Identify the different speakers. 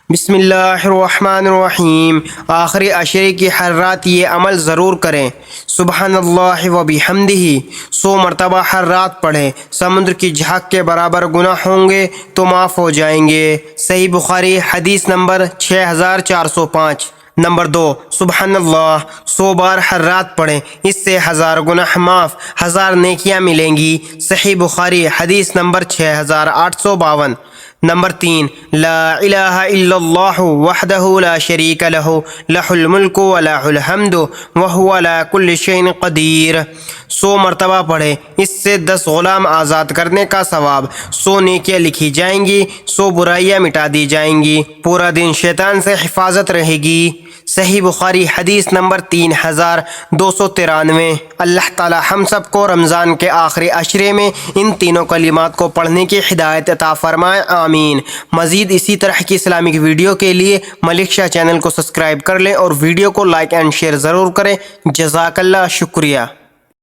Speaker 1: بسم اللہ الرحمن الرحیم۔ آخری عشرے کی ہر رات یہ عمل ضرور کریں۔ سبحان اللہ و بحمدہ 100 مرتبہ ہر رات پڑھیں۔ سمندر کی جھاگ کے برابر گناہ ہوں گے تو معاف ہو جائیں گے۔ صحیح بخاری حدیث نمبر 6405۔ نمبر 2، سبحان اللہ 100 بار ہر رات پڑھیں، اس سے 1000 گناہ معاف، 1000 نیکیاں ملیں گی۔ صحیح بخاری حدیث نمبر 6852۔ نمبر 3، لا الہ الا اللہ وحدہ لا شریک لہ لہ الملک و لہ الحمد وہو علی کل شیء قدیر۔ 100 مرتبہ پڑھیں، اس سے 10 غلام آزاد کرنے کا ثواب، 100 نیکیاں لکھی جائیں گی، 100 برائیاں مٹا دی جائیں گی، پورا دن شیطان سے حفاظت رہے گی۔ صحیح بخاری حدیث نمبر 3293۔ اللہ تعالی ہم سب کو رمضان کے آخری عشرے میں ان تینوں کلمات کو پڑھنے کی ہدایت عطا فرمائے، آمین۔ مزید اسی طرح کی اسلامک ویڈیو کے لیے ملک شاہ چینل کو سبسکرائب کر لیں اور ویڈیو کو لائک اینڈ شیئر ضرور کریں۔ جزاک اللہ، شکریہ۔